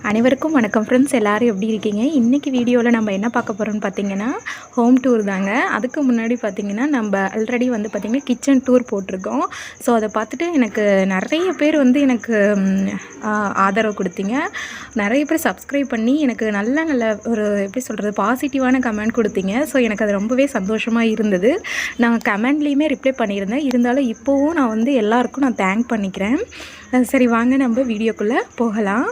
அனைவருக்கும் வணக்கம் ஃப்ரெண்ட்ஸ், எல்லோரும் எப்படி இருக்கீங்க? இன்றைக்கி வீடியோவில் நம்ம என்ன பார்க்க போகிறோம்னு பார்த்தீங்கன்னா ஹோம் டூர் தாங்க. அதுக்கு முன்னாடி பார்த்திங்கன்னா நம்ம ஆல்ரெடி வந்து பார்த்திங்கன்னா கிச்சன் டூர் போட்டிருக்கோம். ஸோ அதை பார்த்துட்டு எனக்கு நிறைய பேர் வந்து எனக்கு ஆதரவு கொடுத்தீங்க. நிறைய பேர் சப்ஸ்கிரைப் பண்ணி எனக்கு நல்ல நல்ல ஒரு எப்படி சொல்கிறது பாசிட்டிவான கமெண்ட் கொடுத்தீங்க. ஸோ எனக்கு அது ரொம்பவே சந்தோஷமாக இருந்தது. நான் கமெண்ட்லேயுமே ரிப்ளை பண்ணியிருந்தேன். இருந்தாலும் இப்போவும் நான் வந்து எல்லாருக்கும் நான் தேங்க் பண்ணிக்கிறேன். சரி, வாங்க நம்ம வீடியோக்குள்ளே போகலாம்.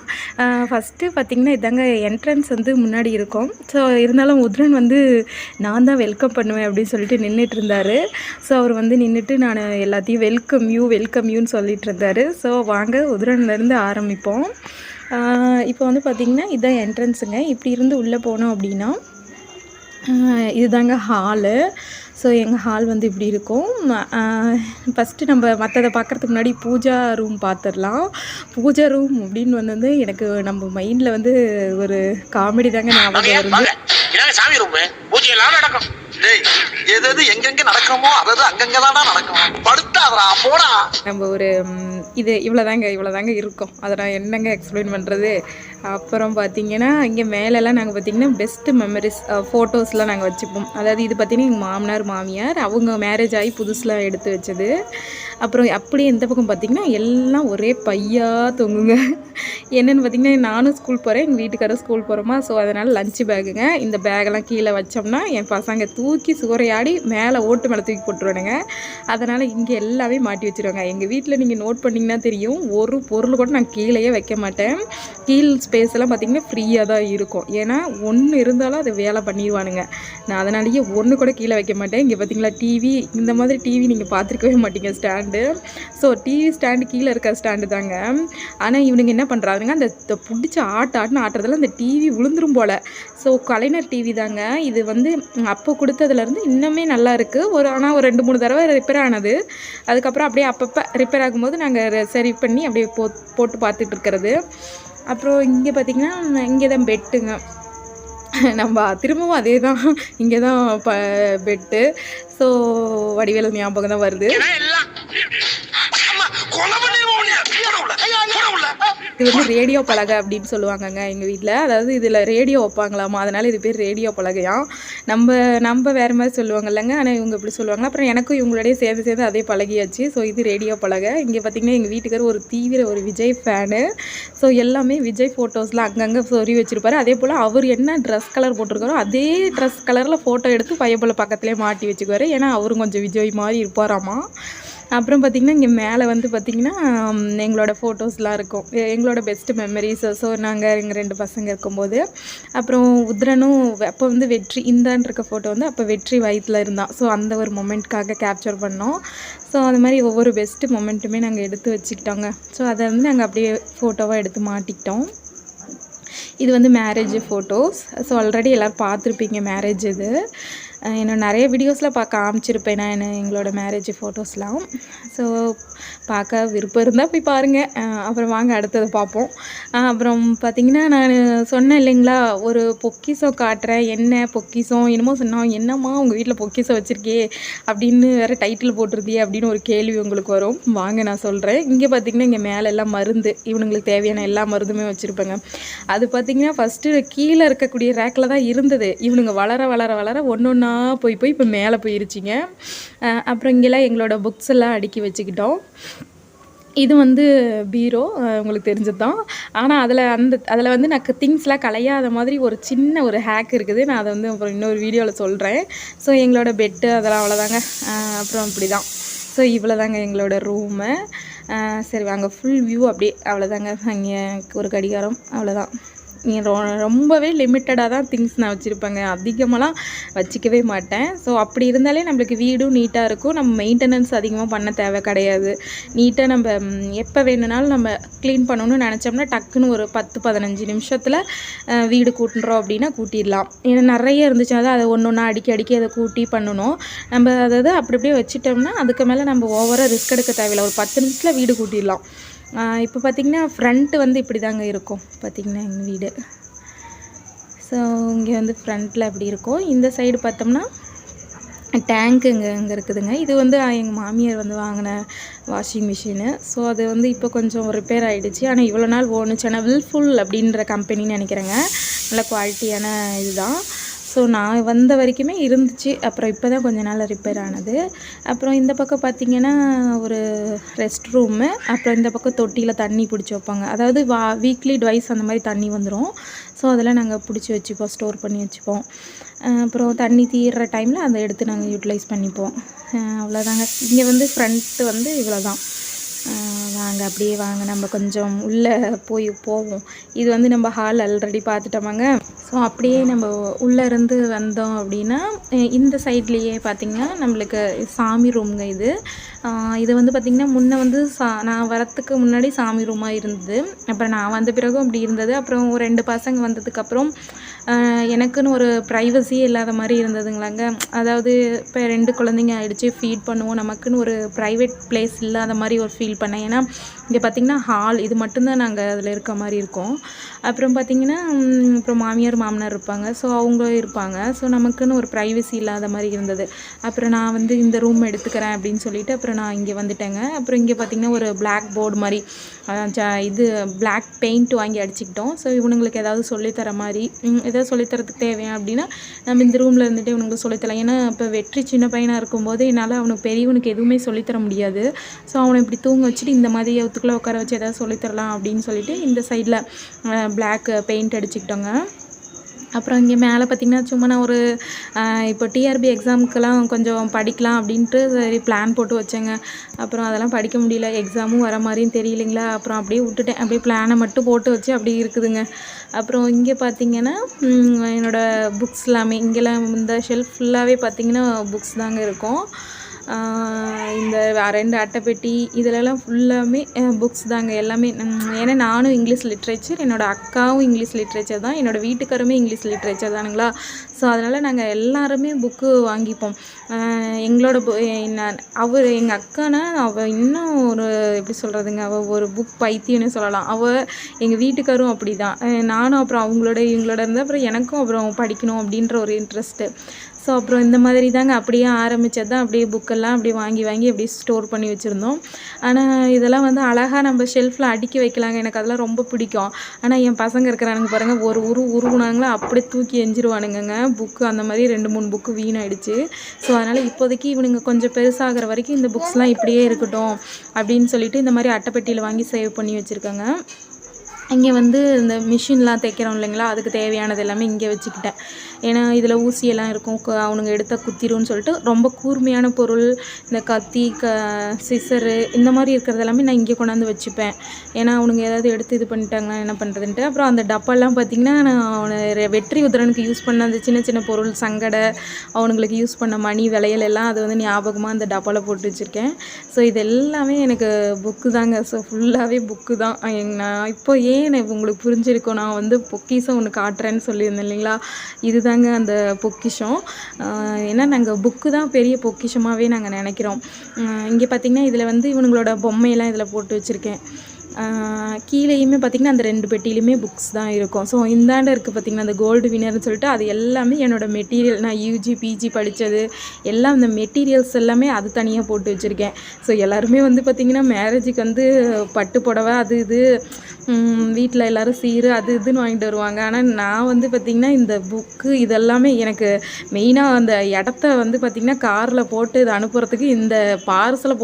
ஃபஸ்ட்டு பார்த்திங்கன்னா இதாங்க என்ட்ரன்ஸ் வந்து முன்னாடி இருக்கும். ஸோ இருந்தாலும் உத்ரன் வந்து நான் தான் வெல்கம் பண்ணுவேன் அப்படின்னு சொல்லிட்டு நின்றுட்டு இருந்தார். ஸோ அவர் வந்து நின்றுட்டு நான் எல்லாத்தையும் வெல்கம் யூன்னு சொல்லிட்டு இருந்தார். ஸோ வாங்க உத்ரன்லேருந்து ஆரம்பிப்போம். இப்போ வந்து பார்த்திங்கன்னா இதுதான் என்ட்ரன்ஸுங்க. இப்படி இருந்து உள்ளே போனோம் அப்படின்னா இதுதாங்க ஹாலு. ஸோ எங்கள் ஹால் வந்து இப்படி இருக்கும். ஃபஸ்ட்டு நம்ம மற்றதை பார்க்குறதுக்கு முன்னாடி பூஜா ரூம் பார்த்துடலாம். பூஜா ரூம் அப்படின்னு வந்து எனக்கு நம்ம மைண்டில் வந்து ஒரு காமெடி தாங்க ஞாபகம் வருது. சாமி ரூம் பூஜையெல்லாம் நடக்கும். எது எங்கெங்க நடக்கணுமோ அதாவது அங்கங்கதானா நடக்கும். படுத்தாதரா போடா. நம்ம ஒரு இது இவ்வளோதாங்க இருக்கும். அதை நான் என்னங்க எக்ஸ்பிளைன் பண்ணுறது. அப்புறம் பார்த்திங்கன்னா இங்கே மேலெல்லாம் நாங்கள் பார்த்திங்கன்னா பெஸ்ட்டு மெமரிஸ் ஃபோட்டோஸ்லாம் நாங்கள் வச்சுப்போம். அதாவது இது பார்த்திங்கன்னா எங்கள் மாமனார் மாமியார் அவங்க மேரேஜ் ஆகி புதுசில் எடுத்து வச்சது. அப்புறம் அப்படியே இந்த பக்கம் பார்த்திங்கன்னா எல்லாம் ஒரே பையாக தொங்குங்க. என்னென்னு பார்த்திங்கன்னா நானும் ஸ்கூல் போகிறேன், எங்கள் வீட்டுக்காரரும் ஸ்கூல் போகிறோமா. ஸோ அதனால் லஞ்சு பேக்குங்க. இந்த பேக்கெல்லாம் கீழே வச்சோம்னா என் பசங்க தூக்கி சூறையாடி மேலே ஓட்டு மேலே தூக்கி போட்டுருவானுங்க. அதனால் இங்கே எல்லாமே மாட்டி வச்சுருவாங்க. எங்கள் வீட்டில் நீங்கள் நோட் பண்ணிங்கன்னா தெரியும், ஒரு பொருள் கூட நான் கீழேயே வைக்க மாட்டேன். கீழ் ஸ்பேஸ் எல்லாம் பார்த்திங்கன்னா ஃப்ரீயாக தான் இருக்கும். ஏன்னா ஒன்று இருந்தாலும் அதை வேலை பண்ணிடுவானுங்க. நான் அதனாலேயே ஒன்று கூட கீழே வைக்க மாட்டேன். இங்கே பார்த்திங்களா டிவி, இந்த மாதிரி டிவி நீங்கள் பார்த்துருக்கவே மாட்டீங்க ஸ்டாண்டு. ஸோ டிவி ஸ்டாண்டு கீழே இருக்க ஸ்டாண்டு தாங்க. ஆனால் இவனுங்க என்ன பண்ணுறாங்க, அந்த பிடிச்ச ஆட்டுன்னு ஆட்டுறதுல அந்த டிவி விழுந்துரும் போல். ஸோ கலைஞர் டிவி தாங்க இது. வந்து அப்போ கொடுத்ததுலேருந்து இன்னுமே நல்லா இருக்குது. ஆனால் ஒரு 2-3 தடவை ரிப்பேர் ஆனது. அதுக்கப்புறம் அப்படியே அப்பப்போ ரிப்பேர் ஆகும்போது நாங்கள் சரி பண்ணி அப்படியே போட்டு பார்த்துட்டு இருக்கிறது. அப்புறம் இங்கே பார்த்திங்கன்னா இங்கே தான் பெட்டுங்க. நம்ம திரும்பவும் அதே தான், இங்கே தான் பெட்டு. ஸோ வடிவேலு ஞாபகம் தான் வருது. இது வந்து ரேடியோ பலகை அப்படின்னு சொல்லுவாங்கங்க எங்கள் வீட்டில். அதாவது இதில் ரேடியோ வைப்பாங்களாமா, அதனால் இது பேர் ரேடியோ பலகையாம். நம்ம வேறு மாதிரி சொல்லுவாங்க இல்லைங்க, ஆனால் இவங்க இப்படி சொல்லுவாங்க. அப்புறம் எனக்கும் இவங்களோடய சேர்ந்து அதே பழகியாச்சு. ஸோ இது ரேடியோ பலகை. இங்கே பார்த்திங்கன்னா எங்கள் வீட்டுக்கார் ஒரு விஜய் ஃபேனு. ஸோ எல்லாமே விஜய் ஃபோட்டோஸ்லாம் அங்கங்கே சொறி வச்சுருப்பாரு. அதே போல் அவர் என்ன ட்ரெஸ் கலர் போட்டிருக்காரோ அதே ட்ரெஸ் கலரில் ஃபோட்டோ எடுத்து பையப்போல் பக்கத்துலேயே மாட்டி வச்சுக்குவார். ஏன்னா அவரும் கொஞ்சம் விஜய் மாதிரி இருப்பாராமா. அப்புறம் பார்த்திங்கன்னா இங்கே மேலே வந்து பார்த்திங்கன்னா எங்களோட ஃபோட்டோஸ்லாம் இருக்கும், எங்களோட பெஸ்ட்டு மெமரிஸ். ஸோ நாங்கள் எங்கள் 2 பசங்க இருக்கும்போது. அப்புறம் உத்ரனும் அப்போ வந்து வெற்றி இந்தான்னு இருக்க ஃபோட்டோ வந்து அப்போ வெற்றி வயிற்றில் இருந்தான். ஸோ அந்த ஒரு மொமெண்ட்காக கேப்சர் பண்ணோம். ஸோ அது மாதிரி ஒவ்வொரு பெஸ்ட்டு மொமெண்ட்டுமே நாங்கள் எடுத்து வச்சுக்கிட்டோங்க. ஸோ அதை வந்து நாங்கள் அப்படியே ஃபோட்டோவாக எடுத்து மாட்டிக்கிட்டோம். இது வந்து மேரேஜ் ஃபோட்டோஸ். ஸோ ஆல்ரெடி எல்லோரும் பார்த்துருப்பீங்க மேரேஜ். இது இன்னும் நிறைய வீடியோஸில் காமிச்சிருப்பேன் நான் எங்களோட மேரேஜ் ஃபோட்டோஸ்லாம். ஸோ பார்க்க விருப்பம் இருந்தால் போய் பாருங்கள். அப்புறம் வாங்க அடுத்தது பார்ப்போம். அப்புறம் பார்த்திங்கன்னா நான் சொன்னேன் இல்லைங்களா, ஒரு பொக்கிஷம் காட்டுறேன். என்ன பொக்கிஷம் என்னமோ சொன்னோம். என்னம்மா உங்கள் வீட்டில் பொக்கிஷம் வச்சுருக்கே அப்படின்னு வேறு டைட்டில் போட்டிருந்தியே அப்படின்னு ஒரு கேள்வி உங்களுக்கு வரும். வாங்க நான் சொல்கிறேன். இங்கே பார்த்திங்கன்னா இங்கே மேலே எல்லாம் மருந்து, இவனுங்களுக்கு தேவையான எல்லா மருந்துமே வச்சுருப்பேங்க. அது பார்த்திங்கன்னா ஃபஸ்ட்டு கீழே இருக்கக்கூடிய ரேக்கில் தான் இருந்தது. இவனுங்க வளர ஒன்று ஒன்றா போய் இப்போ மேலே போயிருச்சிங்க. அப்புறம் இங்கெல்லாம் எங்களோட புக்ஸ் எல்லாம் அடுக்கி வச்சுக்கிட்டோம். இது வந்து பீரோ, உங்களுக்கு தெரிஞ்சது தான். ஆனால் அதில் வந்து நான் திங்ஸ்லாம் கலையாத மாதிரி ஒரு சின்ன ஒரு ஹேக் இருக்குது. நான் அதை வந்து அப்புறம் இன்னொரு வீடியோவில் சொல்கிறேன். ஸோ எங்களோட பெட்டு அதெல்லாம் அவ்வளோதாங்க. அப்புறம் இப்படி தான். ஸோ இவ்வளோ தாங்க எங்களோட ரூமு. சரி வாங்க ஃபுல் வியூ அப்படியே அவ்வளோதாங்க. அங்கே ஒரு கடிகாரம், அவ்வளோதான். ரொம்பவே லிமிட்டடாக தான் திங்ஸ் நான் வச்சுருப்பேங்க. அதிகமாகலாம் வச்சுக்கவே மாட்டேன். ஸோ அப்படி இருந்தாலே நம்மளுக்கு வீடும் நீட்டாக இருக்கும். நம்ம மெயின்டெனன்ஸ் அதிகமாக பண்ண தேவை கிடையாது. நீட்டாக நம்ம எப்போ வேணுனாலும் நம்ம க்ளீன் பண்ணணும்னு நினச்சோம்னா டக்குன்னு ஒரு 10-15 நிமிஷத்தில் வீடு கூட்டுறோம் அப்படின்னா கூட்டிடலாம். ஏன்னா நிறைய இருந்துச்சுன்னா தான் அதை ஒன்று ஒன்றா அடிக்கி அதை கூட்டி பண்ணணும். நம்ம அதாவது அப்படி அப்படியே வச்சுட்டோம்னா அதுக்கு மேலே நம்ம ஓவராக ரிஸ்க் எடுக்க தேவையில்லை. ஒரு 10 நிமிஷத்தில் வீடு கூட்டிடலாம். இப்போ பார்த்திங்கன்னா ஃப்ரண்ட்டு வந்து இப்படி தாங்க இருக்கும். பார்த்திங்கன்னா எங்கள் வீடு. ஸோ இங்கே வந்து ஃப்ரண்ட்டில் இப்படி இருக்கும். இந்த சைடு பார்த்தோம்னா டேங்க்குங்க அங்கே இருக்குதுங்க. இது வந்து எங்கள் மாமியார் வந்து வாங்கின வாஷிங் மிஷினு. ஸோ அது வந்து இப்போ கொஞ்சம் ரிப்பேர் ஆகிடுச்சு. ஆனால் இவ்வளோ நாள் ஓடுனுச்சு. ஆனால் வில்ஃபுல் அப்படின்ற கம்பெனின்னு நினைக்கிறேங்க. நல்ல குவாலிட்டியான இதுதான். ஸோ நான் வந்த வரைக்குமே இருந்துச்சு. அப்புறம் இப்போ தான் கொஞ்ச நாள் ரிப்பேர் ஆனது. அப்புறம் இந்த பக்கம் பார்த்திங்கன்னா ஒரு ரெஸ்ட் ரூமு. அப்புறம் இந்த பக்கம் தொட்டியில் தண்ணி பிடிச்சி வைப்பாங்க. அதாவது வீக்லி ட்வைஸ் அந்த மாதிரி தண்ணி வந்துடும். ஸோ அதெல்லாம் நாங்கள் பிடிச்சி வச்சுப்போம், ஸ்டோர் பண்ணி வச்சுப்போம். அப்புறம் தண்ணி தீர்ற டைமில் அதை எடுத்து நாங்கள் யூட்டிலைஸ் பண்ணிப்போம். அவ்வளோதாங்க. இங்கே வந்து ஃப்ரண்ட்டு வந்து இவ்வளோ தான். வாங்க அப்படியே வாங்க நம்ம கொஞ்சம் உள்ளே போவோம். இது வந்து நம்ம ஹால் ஆல்ரெடி பார்த்துட்டோமாங்க. ஸோ அப்படியே நம்ம உள்ளே இருந்து வந்தோம் அப்படின்னா இந்த சைட்லேயே பார்த்திங்கன்னா நம்மளுக்கு சாமி ரூமுங்க இது. இது வந்து பார்த்திங்கன்னா முன்னே வந்து நான் வரத்துக்கு முன்னாடி சாமி ரூமாக இருந்தது. அப்புறம் நான் வந்த பிறகும் அப்படி இருந்தது. அப்புறம் 2 பசங்க வந்ததுக்கப்புறம் எனக்குன்னு ஒரு ப்ரைவசியே இல்லாத மாதிரி இருந்ததுங்களாங்க. அதாவது இப்போ 2 குழந்தைங்க ஆகிடுச்சு, ஃபீட் பண்ணுவோம், நமக்குன்னு ஒரு ப்ரைவேட் பிளேஸ் இல்லாத மாதிரி ஒரு ஃபீல் பண்ணேன். ஏன்னா இங்கே பார்த்திங்கன்னா ஹால் இது மட்டும்தான் நாங்கள் அதில் இருக்க மாதிரி இருக்கோம். அப்புறம் பார்த்திங்கன்னா அப்புறம் மாமியார் மாமனார் இருப்பாங்க. ஸோ அவங்க இருப்பாங்க. ஸோ நமக்குன்னு ஒரு ப்ரைவசி இல்லாத மாதிரி இருந்தது. அப்புறம் நான் வந்து இந்த ரூம் எடுத்துக்கிறேன் அப்படின்னு சொல்லிவிட்டு அப்புறம் நான் இங்கே வந்துட்டேங்க. அப்புறம் இங்கே பார்த்திங்கன்னா ஒரு பிளாக் போர்டு மாதிரி இது பிளாக் பெயிண்ட் வாங்கி அடிச்சுக்கிட்டோம். ஸோ இவனுங்களுக்கு ஏதாவது சொல்லித்தர மாதிரி ஏதாவது சொல்லித்தரத்துக்கு தேவையா அப்படின்னா நம்ம இந்த ரூமில் இருந்துகிட்டே இவனுங்களுக்கு சொல்லித்தரலாம். ஏன்னா இப்போ வெற்றி சின்ன பையனாக இருக்கும்போது என்னால் அவனுக்கு பெரியவனுக்கு எதுவுமே சொல்லித்தர முடியாது. ஸோ அவனை இப்படி தூங்க வச்சுட்டு இந்த மாதிரி ஒத்துக்குள்ளே உட்கார வச்சு ஏதாவது சொல்லித்தரலாம் அப்படின்னு சொல்லிட்டு இந்த சைடில் பிளாக் பெயிண்ட் அடிச்சுக்கிட்டோங்க. அப்புறம் இங்கே மேலே பார்த்திங்கன்னா சும்மா நான் ஒரு இப்போ டிஆர்பி எக்ஸாமுக்கெல்லாம் கொஞ்சம் படிக்கலாம் அப்படின்ட்டு சரி பிளான் போட்டு வச்சேங்க. அப்புறம் அதெல்லாம் படிக்க முடியல. எக்ஸாமும் வர மாதிரியும் தெரியலைங்களா. அப்புறம் அப்படியே விட்டுட்டேன். அப்படியே பிளானை மட்டும் போட்டு வச்சு அப்படியே இருக்குதுங்க. அப்புறம் இங்கே பார்த்திங்கன்னா என்னோடய புக்ஸ் எல்லாமே இங்கெல்லாம் இந்த ஷெல்ஃப் ஃபுல்லாகவே பார்த்திங்கன்னா புக்ஸ் தாங்க இருக்கும். இந்த 2 அட்டைப்பெட்டி இதிலலாம் ஃபுல்லாமே புக்ஸ் தாங்க எல்லாமே. ஏன்னா நானும் இங்கிலீஷ் லிட்ரேச்சர், என்னோடய அக்காவும் இங்கிலீஷ் லிட்ரேச்சர் தான், என்னோடய வீட்டுக்காரருமே இங்கிலீஷ் லிட்ரேச்சர் தானுங்களா. ஸோ அதனால் நாங்கள் எல்லாருமே புக்கு வாங்கிப்போம். எங்களோட எங்கள் அக்கானா அவள் இன்னும் ஒரு எப்படி சொல்கிறதுங்க, அவள் ஒரு புக் பைத்தியம்னு சொல்லலாம். அவள் எங்கள் வீட்டுக்காரும் அப்படி தான். நானும் அப்புறம் இவங்களோட இருந்தால் அப்புறம் எனக்கும் அப்புறம் படிக்கணும் அப்படின்ற ஒரு இன்ட்ரெஸ்ட்டு. ஸோ அப்புறம் இந்த மாதிரி தாங்க அப்படியே ஆரம்பித்தது தான். அப்படியே புக்கெல்லாம் அப்படியே வாங்கி அப்படியே ஸ்டோர் பண்ணி வச்சுருந்தோம். ஆனால் இதெல்லாம் வந்து அழகாக நம்ம ஷெல்ஃபில் அடுக்கி வைக்கலாங்க. எனக்கு அதெல்லாம் ரொம்ப பிடிக்கும். ஆனால் என் பசங்க இருக்கிறானுங்க பாருங்கள், ஒரு உருவுனாங்களா அப்படியே தூக்கி எஞ்சிருவானுங்கங்க. புக்கு அந்த மாதிரி 2-3 புக்கு வீணாயிடுச்சு. ஸோ அதனால் இப்போதைக்கு இவனுங்க கொஞ்சம் பெருசாகிற வரைக்கும் இந்த புக்ஸ்லாம் இப்படியே இருக்கட்டும் அப்படின்னு சொல்லிட்டு இந்த மாதிரி அட்டைப்பெட்டியில் வாங்கி சேவ் பண்ணி வச்சுருக்கேங்க. இங்கே வந்து இந்த மிஷின்லாம் தைக்கிறோம் இல்லைங்களா, அதுக்கு தேவையானது எல்லாமே இங்கே வச்சுக்கிட்டேன். ஏன்னா இதில் ஊசியெல்லாம் இருக்கும், அவனுங்க எடுத்தால் குத்திரும்னு சொல்லிட்டு ரொம்ப கூர்மையான பொருள் இந்த கத்தி சிசரு இந்த மாதிரி இருக்கிறது எல்லாமே நான் இங்கே கொண்டாந்து வச்சுப்பேன். ஏன்னா அவனுங்க ஏதாவது எடுத்து இது பண்ணிட்டாங்கன்னா என்ன பண்ணுறதுன்ட்டு. அப்புறம் அந்த டப்பாலாம் பார்த்திங்கன்னா நான் அவனை வெற்றி உதிரனுக்கு யூஸ் பண்ண அந்த சின்ன சின்ன பொருள் சங்கடை, அவனுங்களுக்கு யூஸ் பண்ண மணி விளையல் எல்லாம் அது வந்து ஞாபகமாக அந்த டப்பாவில் போட்டு வச்சுருக்கேன். ஸோ இது எல்லாமே எனக்கு புக்கு தாங்க. ஸோ ஃபுல்லாகவே புக்கு தான். நான் இப்போ உங்களுக்கு புரிஞ்சிருக்கும், நான் வந்து பொக்கிஷம் ஒன்று காட்டுறேன்னு சொல்லியிருந்தேன் இல்லைங்களா, இது தாங்க அந்த பொக்கிஷம். ஏன்னா நாங்கள் புக்கு தான் பெரிய பொக்கிஷமாகவே நாங்கள் நினைக்கிறோம். இங்கே பார்த்திங்கன்னா இதில் வந்து இவனுங்களோட பொம்மையெல்லாம் இதில் போட்டு வச்சுருக்கேன். கீழேயுமே பார்த்திங்கன்னா அந்த 2 பெட்டிலையுமே புக்ஸ் தான் இருக்கும். ஸோ இந்தாண்ட இருக்குது பார்த்திங்கன்னா அந்த கோல்டு வினர்னு சொல்லிட்டு அது எல்லாமே என்னோடய மெட்டீரியல். நான் யூஜி பிஜி படித்தது எல்லாம் அந்த மெட்டீரியல்ஸ் எல்லாமே அது தனியாக போட்டு வச்சுருக்கேன். ஸோ எல்லாருமே வந்து பார்த்திங்கன்னா மேரேஜுக்கு வந்து பட்டு புடவை அது இது வீட்டில் எல்லோரும் சீரு அது இதுன்னு வாங்கிட்டு வருவாங்க. ஆனால் நான் வந்து பார்த்திங்கன்னா இந்த புக்கு இதெல்லாமே எனக்கு மெயினாக அந்த இடத்த வந்து பார்த்திங்கன்னா காரில் போட்டு இது அனுப்புறதுக்கு இந்த பார்சலை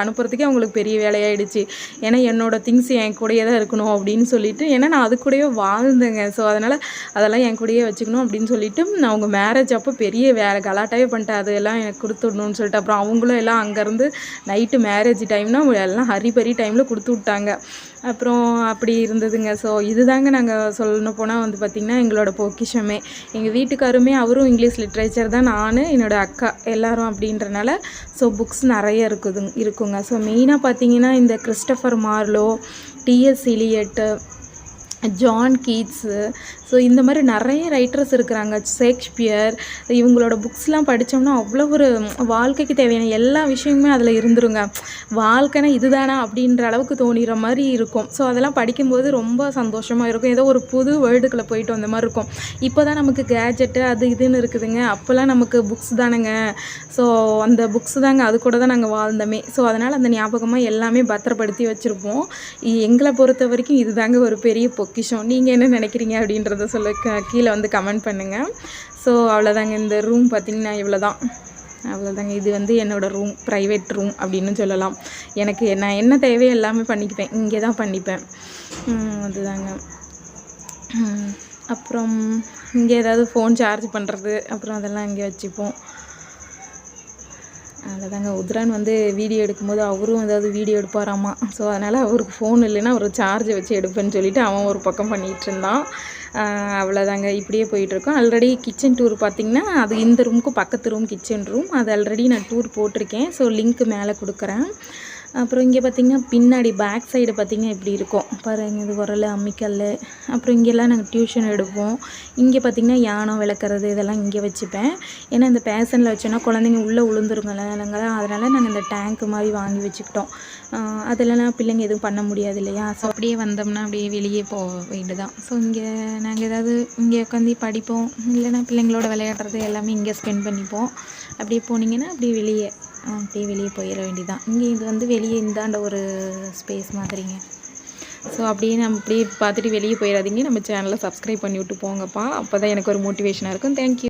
அனுப்புறதுக்கே அவங்களுக்கு பெரிய வேலையாயிடுச்சு. ஏன்னா என்னோடய திங்ஸ் என் கூடயே தான் இருக்கணும் அப்படின்னு சொல்லிட்டு, ஏன்னா நான் அது கூடயே வாழ்ந்தேங்க. ஸோ அதனால் அதெல்லாம் என் கூடயே வச்சுக்கணும் அப்படின்னு சொல்லிட்டு நான் அவங்க மேரேஜ் அப்போ பெரிய வேலை கலாட்டாவே பண்ணிட்டேன். அதெல்லாம் எனக்கு கொடுத்துடணும்னு சொல்லிட்டு அப்புறம் அவங்களும் எல்லாம் அங்கேருந்து நைட்டு மேரேஜ் டைம்னா எல்லாம் ஹரிபரி டைமில் கொடுத்து விட்டாங்க. அப்புறம் அப்படி இருந்ததுங்க. ஸோ இதுதாங்க நாங்கள் சொல்லணும் போனால் வந்து பார்த்திங்கன்னா எங்களோட பொக்கிஷமே. எங்கள் வீட்டுக்காருமே அவரும் இங்கிலீஷ் லிட்ரேச்சர் தான், நான் என்னோடய அக்கா எல்லோரும் அப்படின்றனால ஸோ புக்ஸ் நிறைய இருக்குங்க. ஸோ மெயினாக பார்த்திங்கன்னா இந்த Christopher Marlowe, TS Eliot John Keats. So இந்த மாதிரி நிறைய ரைட்டர்ஸ் இருக்கிறாங்க. ஷேக்ஸ்பியர், இவங்களோட புக்ஸ்லாம் படித்தோம்னா அவ்வளோ ஒரு வாழ்க்கைக்கு தேவையான எல்லா விஷயமுமே அதில் இருந்துருங்க. வாழ்க்கைனா இதுதானா அப்படின்ற அளவுக்கு தோணிகிற மாதிரி இருக்கும். ஸோ அதெல்லாம் படிக்கும்போது ரொம்ப சந்தோஷமாக இருக்கும். ஏதோ ஒரு புது வேர்ல்டுக்குள்ளே போயிட்டு வந்த மாதிரி இருக்கும். இப்போ தான் நமக்கு கேஜெட்டு அது இதுன்னு இருக்குதுங்க. அப்போல்லாம் நமக்கு புக்ஸ் தானேங்க. ஸோ அந்த புக்ஸ் தாங்க, அது கூட தான் நாங்கள் வாழ்ந்தோமே. ஸோ அதனால் அந்த ஞாபகமாக எல்லாமே பத்திரப்படுத்தி வச்சுருப்போம். எங்களை பொறுத்த வரைக்கும் இது தாங்க ஒரு பெரிய பொக்கிஷம். நீங்கள் என்ன நினைக்கிறீங்க அப்படின்றத சொல்ல கீழே வந்து கமெண்ட் பண்ணுங்கள். ஸோ அவ்வளோதாங்க. இந்த ரூம் பார்த்திங்கன்னா அவ்வளோதாங்க. இது வந்து என்னோடய ரூம், ப்ரைவேட் ரூம் அப்படின்னு சொல்லலாம். எனக்கு நான் என்ன தேவையோ எல்லாமே பண்ணிக்குவேன், இங்கே தான் பண்ணிப்பேன். அதுதாங்க. அப்புறம் இங்கே ஏதாவது ஃபோன் சார்ஜ் பண்ணுறது, அப்புறம் அதெல்லாம் இங்கே வச்சுப்போம். அவ்வளோதாங்க. உத்ரான் வந்து வீடியோ எடுக்கும்போது அவரும் ஏதாவது வீடியோ எடுப்பாராமா. ஸோ அதனால் அவருக்கு ஃபோன் இல்லைன்னா ஒரு சார்ஜை வச்சு எடுப்பேன்னு சொல்லிவிட்டு அவன் ஒரு பக்கம் பண்ணிகிட்டு இருந்தான். அவ்வளோதாங்க. இப்படியே போயிட்டுருக்கோம். ஆல்ரெடி கிச்சன் டூர் பார்த்திங்கன்னா, அது இந்த ரூமுக்கும் பக்கத்து ரூம் கிச்சன் ரூம். அது ஆல்ரெடி நான் டூர் போட்டிருக்கேன். ஸோ லிங்க்கு மேலே கொடுக்குறேன். அப்புறம் இங்கே பார்த்திங்கன்னா பின்னாடி பேக் சைடு பார்த்திங்கன்னா இப்படி இருக்கும் பாருங்கள். இது உரல், அம்மிக்கல். அப்புறம் இங்கெல்லாம் நாங்கள் டியூஷன் எடுப்போம். இங்கே பார்த்திங்கன்னா யானம் விளக்குறது இதெல்லாம் இங்கே வச்சுப்பேன். ஏன்னா இந்த பேசனில் வச்சோன்னா குழந்தைங்க உள்ளே உளுந்துருங்கள நாங்கள், அதனால் நாங்கள் இந்த டேங்க்கு மாதிரி வாங்கி வச்சுக்கிட்டோம். அதெல்லாம் பிள்ளைங்க எதுவும் பண்ண முடியாது இல்லையா. ஸோ அப்படியே வந்தோம்னா அப்படியே வெளியே போக வேண்டியதான். ஸோ இங்கே நாங்கள் ஏதாவது இங்கே உட்காந்து படிப்போம், இல்லைன்னா பிள்ளைங்களோட விளையாடுறது எல்லாமே இங்கே ஸ்பெண்ட் பண்ணிப்போம். அப்படியே போனீங்கன்னா அப்படியே வெளியே போயிட வேண்டியதான். இங்கே இது வந்து வெளியே இந்தாண்ட ஒரு ஸ்பேஸ் மாதிரிங்க. ஸோ அப்படியே நம்ம அப்படியே பார்த்துட்டு வெளியே போயிடாதீங்க. நம்ம சேனலை சப்ஸ்கிரைப் பண்ணி விட்டு போங்கப்பா. அப்போ தான் எனக்கு ஒரு மோட்டிவேஷனாக இருக்கும். தேங்க்யூ.